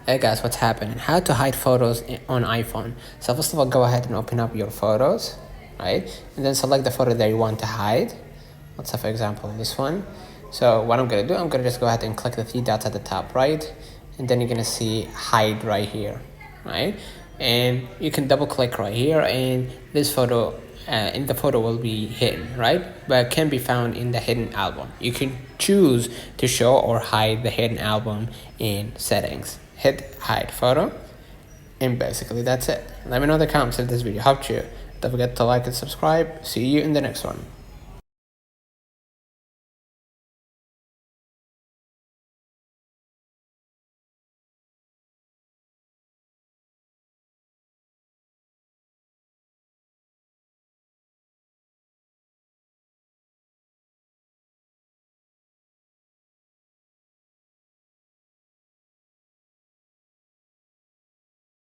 Hey guys, what's happening? How to hide photos on iPhone. So first of all, go ahead and open up your photos, right? And then select the photo that you want to hide. Let's say, for example, this one. So what I'm gonna do, I'm gonna just go ahead and click the three dots at the top right, and then you're gonna see hide right here, right? And you can double click right here, and this photo in the photo will be hidden, right? But can be found in the hidden album. You can choose to show or hide the hidden album in settings. Hit hide photo, and basically that's it. Let me know in the comments if this video helped you. Don't forget to like and subscribe. See you in the next one.